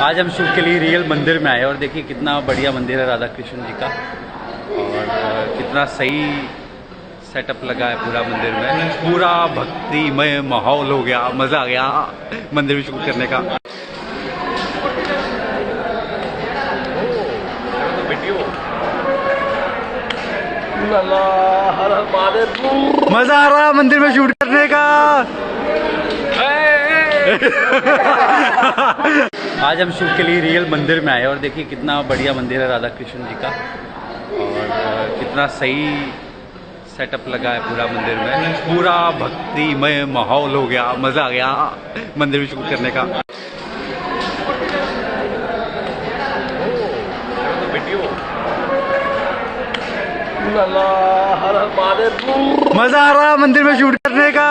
आज हम शूट के लिए रियल मंदिर में आए और देखिए कितना बढ़िया मंदिर है राधा कृष्ण जी का और कितना सही सेटअप लगा है पूरा मंदिर में। पूरा भक्तिमय माहौल हो गया, मज़ा आ गया मंदिर में शूट करने का। मज़ा आ रहा मंदिर में शूट करने का। आज हम शूट के लिए रियल मंदिर में आए और देखिए कितना बढ़िया मंदिर है राधा कृष्ण जी का और कितना सही सेटअप लगा है पूरा मंदिर में। पूरा भक्तिमय माहौल हो गया, मज़ा आ गया मंदिर में शूट करने का। मज़ा आ रहा मंदिर में शूट करने का।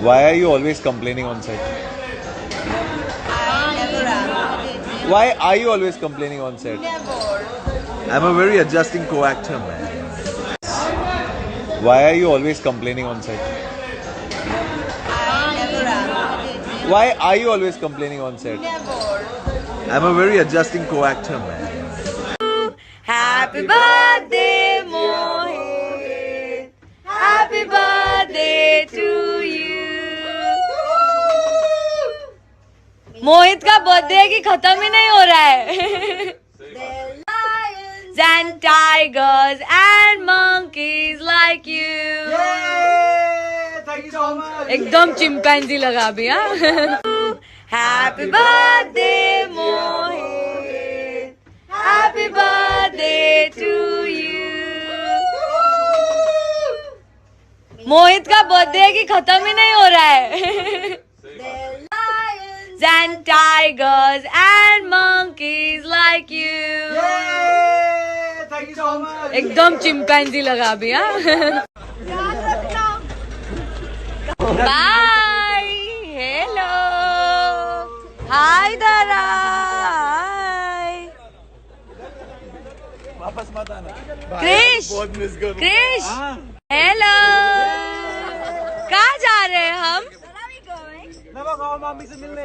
Why are you always complaining on set? Why are you always complaining on set? I'm a very adjusting co-actor, man. Why are you always complaining on set? Why are you always complaining on set? I'm a very adjusting co-actor, man. Happy birthday, Mohit. Happy birthday to you. मोहित का birthday की खत्म ही नहीं हो रहा है। Lions and tigers and monkeys like you. Thank you so much. एकदम chimpanzee लगा अभी। Happy birthday, Mohit. Happy birthday to you. मोहित का बर्थडे की खत्म ही नहीं हो रहा है। And tigers and monkeys like you. Thank you so much. एकदम चिंपैंजी लगा अभी। बाय। हेलो। हाय दारा। वापस मत आना। क्रिश। बहुत मिस करूं। क्रिश। हेलो। कहाँ जा रहे हैं हम? नवागांव मामी से मिलने।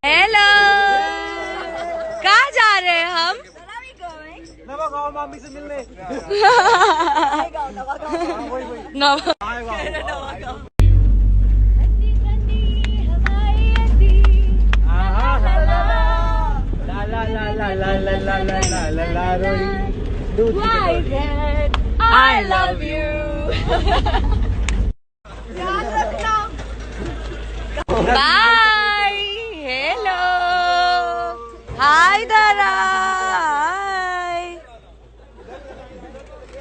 हेलो। कहाँ जा रहे हैं हम? नवागांव मामी से मिलने। I love you. Bye. Hello. Hi Dara.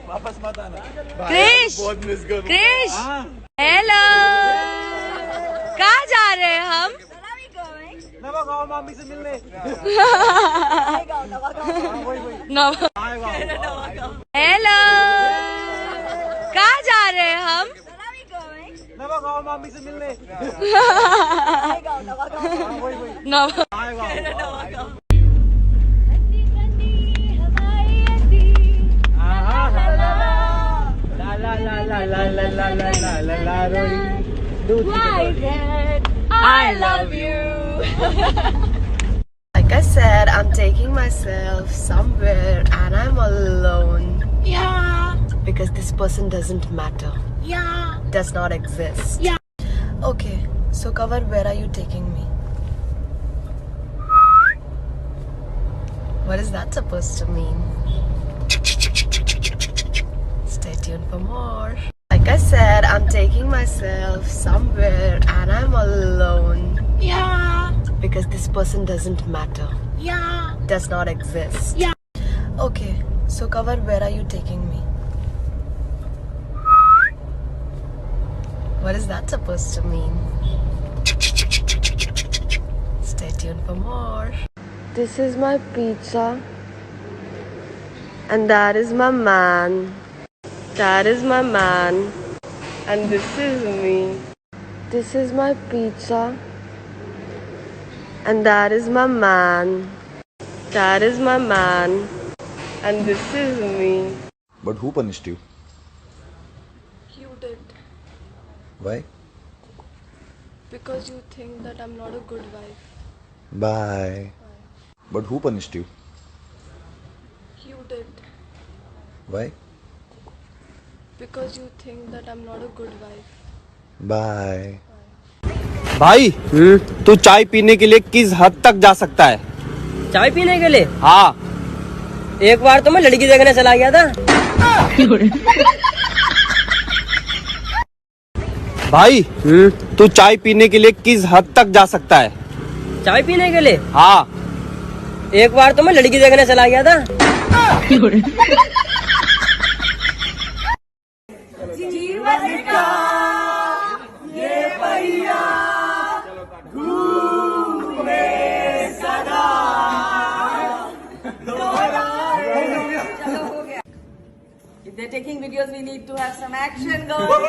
वापस मत आना। Krish. बहुत मिस करूं। Krish. Hello. कहाँ जा रहे हैं हम? नवागांव मामी से मिलने। हेलो। कहाँ जा रहे हैं हम? नवागांव मामी से मिलने। I love you. Like I said, I'm taking myself somewhere and I'm alone. Yeah, Because this person doesn't matter. yeah, Does not exist. yeah. Okay, so Kavar, where are you taking me? What is that supposed to mean? Stay tuned for more. Like I said, I'm taking myself somewhere and I'm alone. Yeah, Because this person doesn't matter. yeah, Does not exist. yeah. Okay, so Kavar, where are you taking me? What is that supposed to mean? Stay tuned for more. This is my pizza. And that is my man. That is my man. And this is me. This is my pizza. And that is my man. That is my man. And this is me. But who punished you? You did. Why? Because you think that I'm not a good wife. Bye. But who punished you? You did. Why? Because you think that I'm not a good wife. Bye. भाई तू चाय पीने के लिए किस हद तक जा सकता है? चाय पीने के लिए? हाँ, एक बार तो मैं लड़की देखने चला गया था। भाई तू चाय पीने के लिए किस हद तक जा सकता है? चाय पीने के लिए? हाँ, एक बार तो मैं लड़की देखने चला गया था। If they're taking videos, we need to have some action going.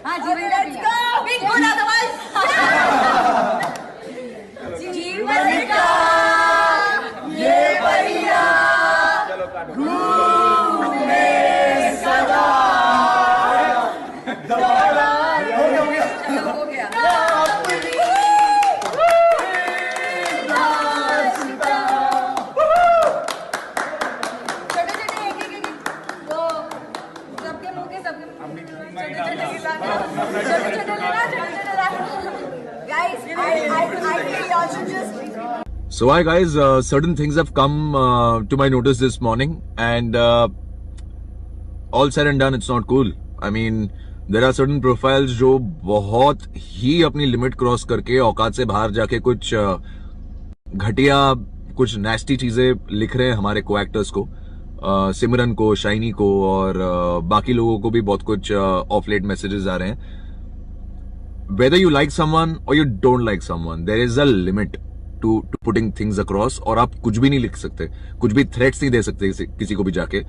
हाँ जीवन का बिल्कुल otherwise जीवन का ये बढ़िया घूमे सदा चलो हो गया छोटे एक वो सबके मुंह के सबके So hi guys, certain things have come to my notice this morning, and all said and done, it's not cool. I mean, there are certain profiles जो बहुत ही अपनी लिमिट क्रॉस करके औकात से बाहर जाके कुछ घटिया कुछ नेस्टी चीजें लिख रहे हैं हमारे को एक्टर्स को, सिमरन को, शाइनी को और बाकी लोगों को भी बहुत कुछ ऑफ लेट मैसेजेस आ रहे हैं. Whether you like someone or you don't like someone, there is a limit to putting things across. और आप कुछ भी नहीं लिख सकते, कुछ भी थ्रेट्स नहीं दे सकते किसी को भी जाके.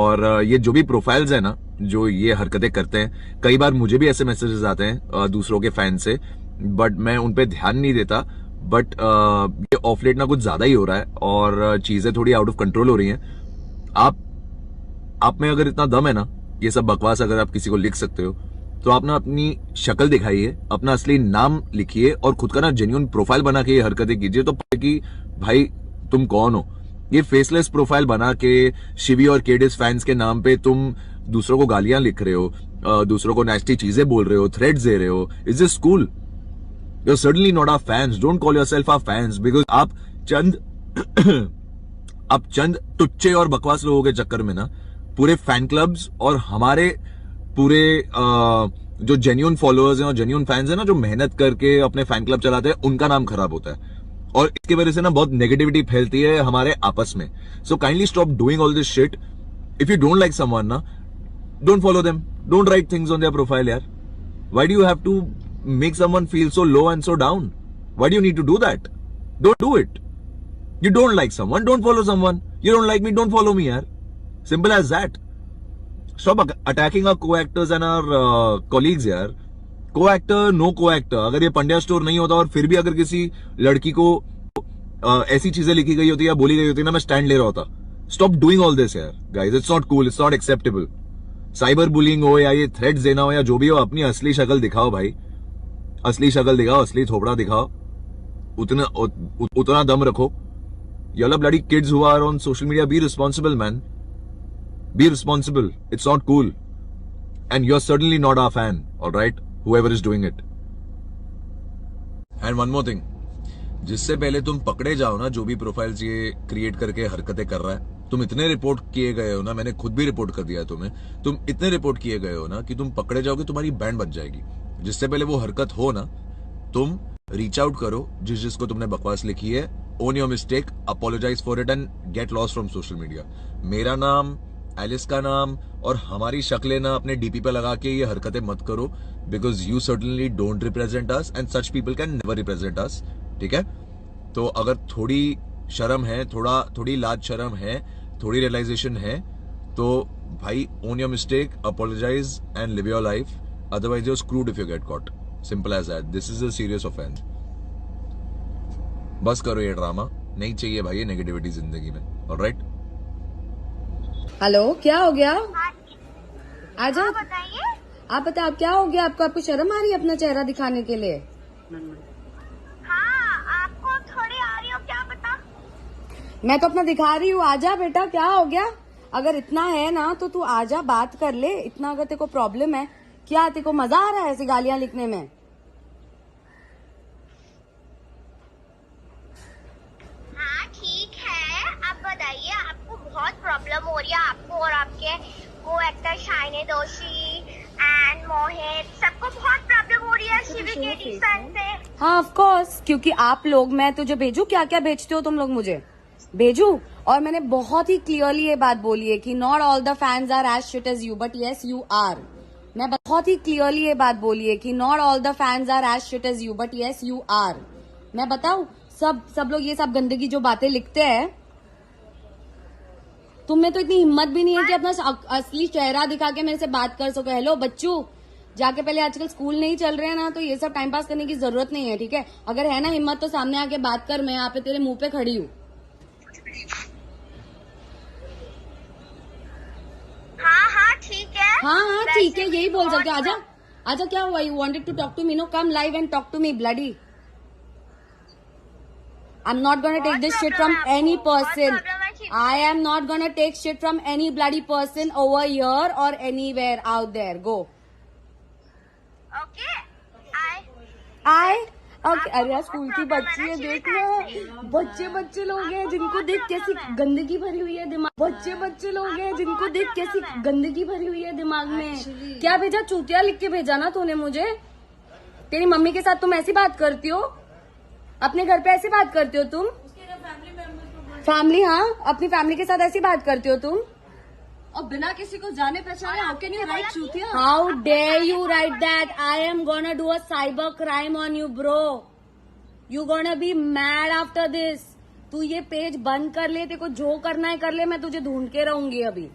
और ये जो भी प्रोफाइल्स है ना, जो ये हरकतें करते हैं, कई बार मुझे भी ऐसे मैसेजेस आते हैं दूसरों के फैन से, बट मैं उन पे ध्यान नहीं देता. बट ये ऑफ लेट ना कुछ ज्यादा ही हो रहा है और चीजें थोड़ी आउट ऑफ कंट्रोल हो रही हैं. आप में अगर इतना दम है ना, ये सब बकवास अगर आप किसी को लिख सकते हो, तो आप ना अपनी शक्ल दिखाइए, अपना असली नाम लिखिए और खुद का ना जेन्युइन प्रोफाइल बना के ये हरकतें कीजिए, तो कि भाई तुम कौन हो. ये फेसलेस प्रोफाइल बना के शिवी और केडिस फैंस के नाम पे तुम दूसरों को गालियां लिख रहे हो, दूसरों को नेस्टी चीजें बोल रहे हो, थ्रेड्स दे रहे हो. Is this cool? You are certainly not our fans. Don't call yourself our fans, because आप चंद टुच्चे और बकवास लोगों के चक्कर में ना पूरे फैन क्लब्स और हमारे पूरे जो जेन्युइन फॉलोअर्स हैं और जेन्युइन फैंस हैं ना, जो मेहनत करके अपने फैन क्लब चलाते हैं, उनका नाम खराब होता है. और इसकी वजह से ना बहुत नेगेटिविटी फैलती है हमारे आपस में. So kindly stop doing all this shit. If you don't like someone ना, don't follow them, don't write things on their profile. यार, why do you have to make someone feel so low and so down? Why do you need to do that? Don't do it. You don't like someone, don't follow someone. You don't like me, don't follow me, yaar. Simple as that. Stop attacking our co-actors and our colleagues, yaar. Co-actor, no co-actor. अगर ये Pandya store नहीं होता और फिर भी अगर किसी लड़की को ऐसी चीजें लिखी गई होती या बोली गई होती ना, मैं स्टैंड ले रहा होता. Stop doing all this, यार. Guys, it's not cool, it's not acceptable. Cyber bullying हो या ये थ्रेट्स देना हो या जो भी हो, अपनी असली शक्ल दिखाओ भाई. असली शक्ल दिखाओ, असली थोपड़ा दिखाओ. उतना दम रखो. Y'all are bloody kids who are on social media. Be responsible, man. Be responsible. It's not cool. And you're certainly not our fan, alright? Whoever is doing it. And one more thing. जिससे पहले तुम पकड़े जाओ ना, जो भी profiles ये create करके हरकतें कर रहा है, तुम इतने रिपोर्ट किए गए हो ना, मैंने खुद भी रिपोर्ट कर दिया है तुम्हें, तुम इतने रिपोर्ट किए गए हो ना कि तुम पकड़े जाओगे, तुम्हारी बैंड बच जाएगी। जिससे पहले वो हरकत हो ना, तुम रीच आउट करो जिसको तुमने बकवास लिखी है, own your mistake, apologise for it and get lost from social media. मेरा नाम, एलिस का नाम और हमारी शक्लें ना अपने डीपी पे लगा के ये हरकतें मत करो, because you certainly don't represent us and such people can never represent us. ठीक है, तो अगर थोड़ी शर्म है, थोड़ी लाज शर्म है, थोड़ी रियलाइजेशन है, तो भाई own your mistake, apologise and live your life, otherwise you're screwed if you get caught. Simple as that. This is a serious offence. बस करो ये ड्रामा, नहीं चाहिए भाई ये नेगेटिविटी जिंदगी में। ऑलराइट, हेलो, क्या हो गया? आ जाओ, बताइए। आप बताओ, आप क्या हो गया आपको? आपको शर्म आ रही है अपना चेहरा दिखाने के लिए? हाँ, आपको थोड़ी आ रही हो, क्या पता। मैं तो अपना दिखा रही हूँ। आजा बेटा, क्या हो गया? अगर इतना है ना तो तू आजा, बात कर ले। इतना अगर तेरे को प्रॉब्लम है, क्या तेरे को मजा आ रहा है ऐसी गालियां लिखने में? हाँ ठीक है, आप बताइए, आपको बहुत प्रॉब्लम हो रही है, आपको और आपके को एक्टर शाइनी दोषी एंड मोहित, सबको बहुत प्रॉब्लम हो रही है शिवी के डिफेंस से। हाँ ऑफ कोर्स, क्योंकि आप लोग, मैं तुझे भेजू, क्या क्या भेजते हो तुम लोग मुझे? भेजू। और मैंने बहुत ही क्लियरली ये बात बोली है कि not all the fans are as shit as you, but yes you are. मैं बहुत ही क्लियरली ये बात बोली है कि not all the fans are as shit as you, but yes you are. मैं बताऊं, सब लोग ये सब गंदगी जो बातें लिखते हैं, तुम में तो इतनी हिम्मत भी नहीं है कि अपना असली चेहरा दिखा के मेरे से बात कर सको। हेलो बच्चू, जाके पहले, आजकल स्कूल नहीं चल रहे हैं ना, तो ये सब टाइम पास करने की जरूरत नहीं है। ठीक है, अगर है ना हिम्मत तो सामने आके बात कर। मैं यहाँ पे तेरे मुंह पे खड़ी हूँ। हाँ ठीक है। हाँ ठीक है, यही बोल सकते हो। आजा आजा, क्या हुआ? You wanted to talk to me? No, come live and talk to me bloody. I'm not gonna take this shit from any person. I am not gonna take shit from any bloody person over here or anywhere out there. Go. Okay, Okay. अरे यार, school की बच्ची है, देख ना। बच्चे लोग हैं जिनको देख कैसी गंदगी भरी हुई है दिमाग। बच्चे लोग हैं जिनको देख कैसी गंदगी भरी हुई है दिमाग में। क्या भेजा? चूतिया लिख के भेजा ना तूने मुझे। तेरी मम्मी के साथ तुम ऐसी बात करती हो? अपने घर पे ऐसी बात करती हो तुम? फैमिली, हाँ, अपनी फैमिली के साथ ऐसी बात करती हो तुम? और बिना किसी को जाने पहचाने हाउ कैन यू राइट चूतिया? How dare you write that? I am gonna do a cyber crime on you bro. You gonna be mad after this. तू ये पेज बंद कर ले, तेरे को जो करना है कर ले, मैं तुझे ढूंढ के रहूंगी अभी।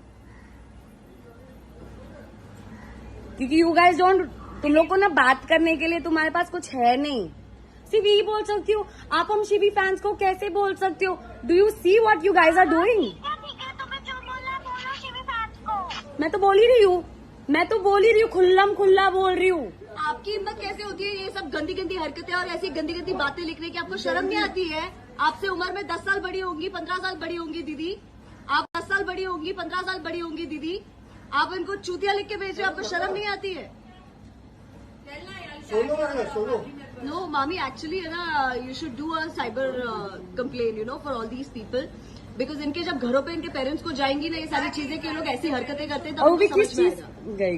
क्योंकि यू गाइज डोंट, तुम लोग को ना बात करने के लिए तुम्हारे पास कुछ है नहीं। सिर्फ यही बोल सकती हो आप। हम शिवी फैंस को कैसे बोल सकते हो? Do you see what you guys are doing? ठीक है, तुम्हें जो बोलना है बोलो शिवी फैंस को। मैं तो बोल ही रही हूँ, खुल्लम खुल्ला बोल रही हूँ। आपकी हिम्मत कैसे होती है ये सब गंदी गंदी हरकतें और ऐसी गंदी गंदी बातें लिखने की? आपको शर्म नहीं आती है? आपसे उम्र में 10 साल बड़ी होंगी, 15 साल बड़ी होंगी दीदी। आप 10 साल बड़ी होंगी, 15 साल बड़ी होंगी दीदी। आप इनको चूतिया लिख के भेज रहे हो, आपको शर्म नहीं आती है? No, mommy, actually, you should do a cyber complaint, for all these people. Because इनके जब घरों पे इनके पेरेंट्स को जाएंगी ना ये सारी चीजें कि ये लोग ऐसी हरकतें करते हैं, तब उनको समझ में आएगा।